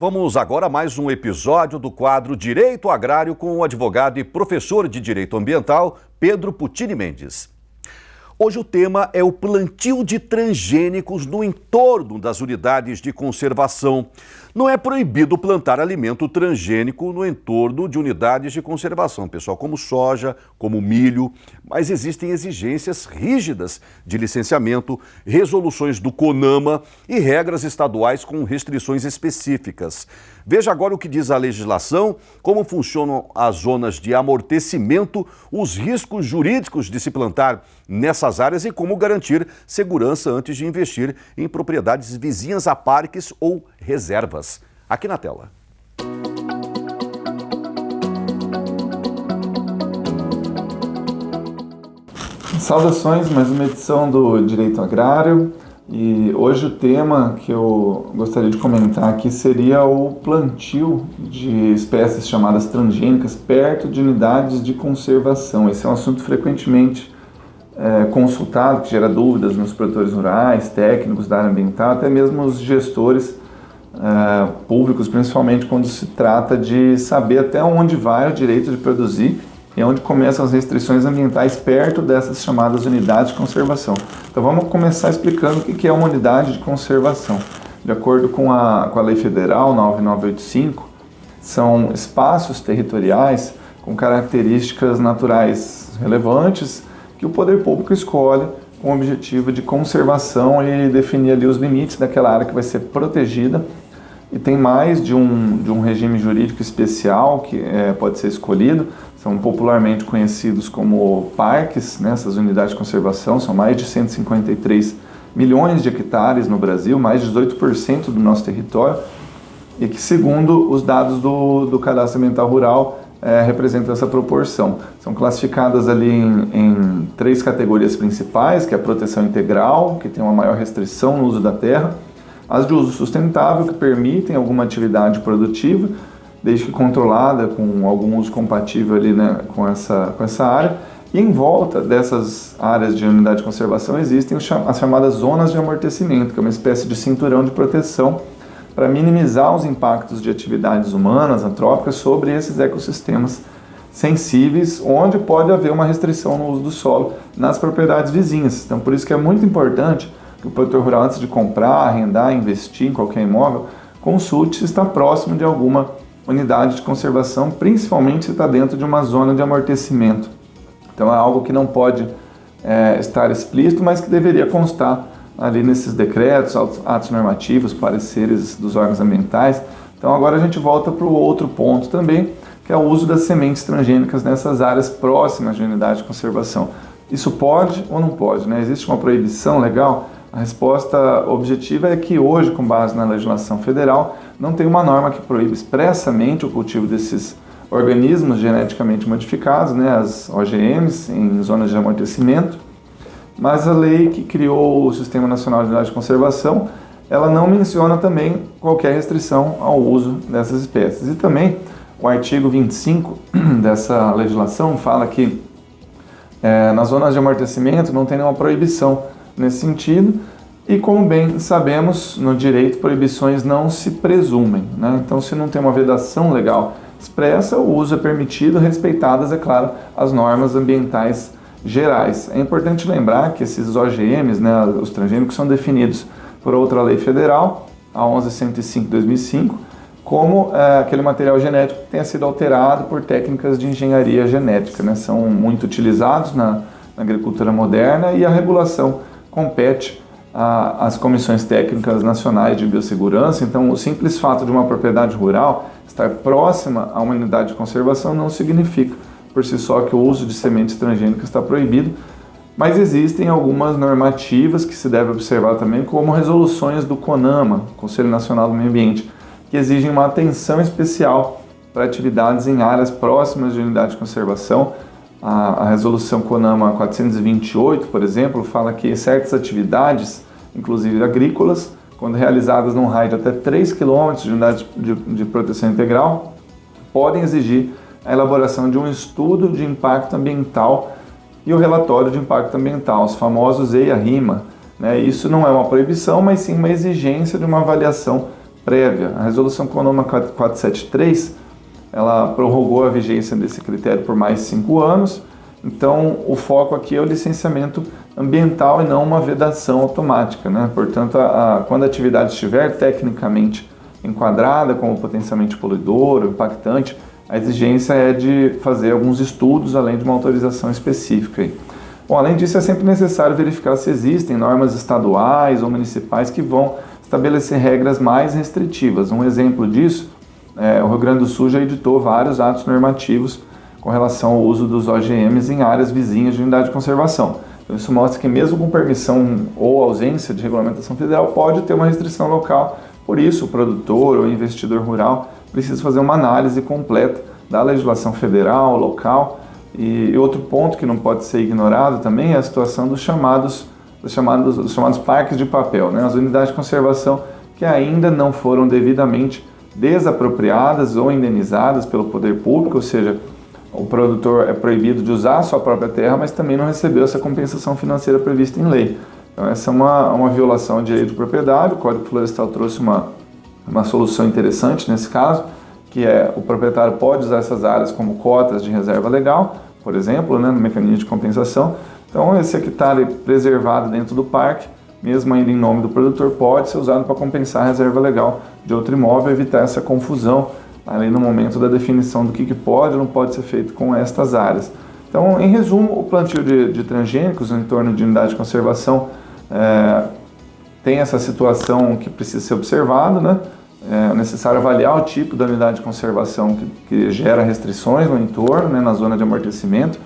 Vamos agora a mais um episódio do quadro Direito Agrário com o advogado e professor de Direito Ambiental, Pedro Puccini Mendes. Hoje o tema é o plantio de transgênicos no entorno das unidades de conservação. Não é proibido plantar alimento transgênico no entorno de unidades de conservação, pessoal, como soja, como milho, mas existem exigências rígidas de licenciamento, resoluções do CONAMA e regras estaduais com restrições específicas. Veja agora o que diz a legislação, como funcionam as zonas de amortecimento, os riscos jurídicos de se plantar nessas áreas e como garantir segurança antes de investir em propriedades vizinhas a parques ou reservas. Aqui na tela. Saudações, mais uma edição do Direito Agrário. E hoje o tema que eu gostaria de comentar aqui seria o plantio de espécies chamadas transgênicas perto de unidades de conservação. Esse é um assunto frequentemente consultado, que gera dúvidas nos produtores rurais, técnicos da área ambiental, até mesmo os gestores públicos, principalmente quando se trata de saber até onde vai o direito de produzir e onde começam as restrições ambientais perto dessas chamadas unidades de conservação. Então vamos começar explicando o que é uma unidade de conservação. De acordo com a Lei Federal 9985, são espaços territoriais com características naturais relevantes que o poder público escolhe com o objetivo de conservação e definir ali os limites daquela área que vai ser protegida. E tem mais de um regime jurídico especial que pode ser escolhido. São popularmente conhecidos como parques, né? Essas unidades de conservação são mais de 153 milhões de hectares no Brasil, mais de 18% do nosso território, e que, segundo os dados do Cadastro Ambiental Rural, representam essa proporção. São classificadas ali em três categorias principais, que é a proteção integral, que tem uma maior restrição no uso da terra, as de uso sustentável, que permitem alguma atividade produtiva, desde que controlada, com algum uso compatível ali, né, com essa área. E em volta dessas áreas de unidade de conservação existem as chamadas zonas de amortecimento, que é uma espécie de cinturão de proteção para minimizar os impactos de atividades humanas, antrópicas, sobre esses ecossistemas sensíveis, onde pode haver uma restrição no uso do solo nas propriedades vizinhas. Então, por isso que é muito importante que o produtor rural, antes de comprar, arrendar, investir em qualquer imóvel, consulte se está próximo de alguma unidade de conservação, principalmente se está dentro de uma zona de amortecimento. Então é algo que não pode estar explícito, mas que deveria constar ali nesses decretos, atos normativos, pareceres dos órgãos ambientais. Então agora a gente volta para o outro ponto também, que é o uso das sementes transgênicas nessas áreas próximas de unidade de conservação. Isso pode ou não pode, né? Existe uma proibição legal? A resposta objetiva é que hoje, com base na legislação federal, não tem uma norma que proíbe expressamente o cultivo desses organismos geneticamente modificados, né, as OGMs, em zonas de amortecimento, mas a lei que criou o Sistema Nacional de Unidade de Conservação, ela não menciona também qualquer restrição ao uso dessas espécies. E também o artigo 25 dessa legislação fala que nas zonas de amortecimento não tem nenhuma proibição nesse sentido, e como bem sabemos, no direito, proibições não se presumem, né? Então, se não tem uma vedação legal expressa, o uso é permitido, respeitadas, é claro, as normas ambientais gerais. É importante lembrar que esses OGMs, né, os transgênicos, são definidos por outra lei federal, a 11.105/2005, como aquele material genético que tenha sido alterado por técnicas de engenharia genética, né? São muito utilizados na agricultura moderna, e a regulação compete às comissões técnicas nacionais de biossegurança. Então, o simples fato de uma propriedade rural estar próxima a uma unidade de conservação não significa, por si só, que o uso de sementes transgênicas está proibido, mas existem algumas normativas que se deve observar também, como resoluções do CONAMA, Conselho Nacional do Meio Ambiente, que exigem uma atenção especial para atividades em áreas próximas de unidade de conservação. A resolução CONAMA 428, por exemplo, fala que certas atividades, inclusive agrícolas, quando realizadas num raio de até 3 km de unidade de proteção integral, podem exigir a elaboração de um estudo de impacto ambiental e o relatório de impacto ambiental, os famosos EIA-RIMA, né? Isso não é uma proibição, mas sim uma exigência de uma avaliação prévia. A Resolução CONUMA 473, ela prorrogou a vigência desse critério por mais 5 anos, então o foco aqui é o licenciamento ambiental e não uma vedação automática, né? Portanto, quando a atividade estiver tecnicamente enquadrada como potencialmente poluidora, impactante, a exigência é de fazer alguns estudos além de uma autorização específica. Bom, além disso, é sempre necessário verificar se existem normas estaduais ou municipais que vão estabelecer regras mais restritivas. Um exemplo disso, o Rio Grande do Sul já editou vários atos normativos com relação ao uso dos OGMs em áreas vizinhas de unidade de conservação. Então, isso mostra que mesmo com permissão ou ausência de regulamentação federal, pode ter uma restrição local. Por isso, o produtor ou investidor rural precisa fazer uma análise completa da legislação federal, local. E outro ponto que não pode ser ignorado também é a situação dos chamados parques de papel, né? As unidades de conservação que ainda não foram devidamente desapropriadas ou indenizadas pelo poder público, ou seja, o produtor é proibido de usar a sua própria terra, mas também não recebeu essa compensação financeira prevista em lei. Então essa é uma violação de direito de propriedade. O Código Florestal trouxe uma solução interessante nesse caso, que é o proprietário pode usar essas áreas como cotas de reserva legal, por exemplo, né, no mecanismo de compensação. Então esse hectare preservado dentro do parque, mesmo ainda em nome do produtor, pode ser usado para compensar a reserva legal de outro imóvel, evitar essa confusão ali no momento da definição do que pode ou não pode ser feito com estas áreas. Então, em resumo, o plantio de transgênicos em torno de unidade de conservação tem essa situação que precisa ser observada, né? É necessário avaliar o tipo da unidade de conservação que gera restrições no entorno, né, na zona de amortecimento,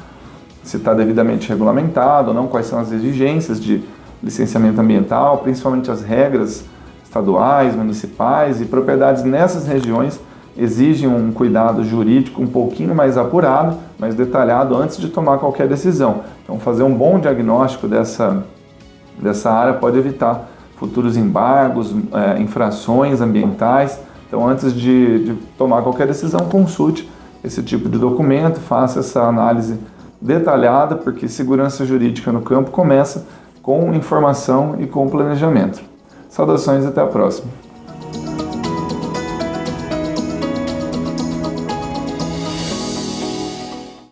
se está devidamente regulamentado ou não, quais são as exigências de licenciamento ambiental, principalmente as regras estaduais, municipais, e propriedades nessas regiões exigem um cuidado jurídico um pouquinho mais apurado, mais detalhado antes de tomar qualquer decisão. Então, fazer um bom diagnóstico dessa área pode evitar futuros embargos, infrações ambientais. Então, antes de tomar qualquer decisão, consulte esse tipo de documento, faça essa análise detalhada, porque segurança jurídica no campo começa com informação e com planejamento. Saudações e até a próxima.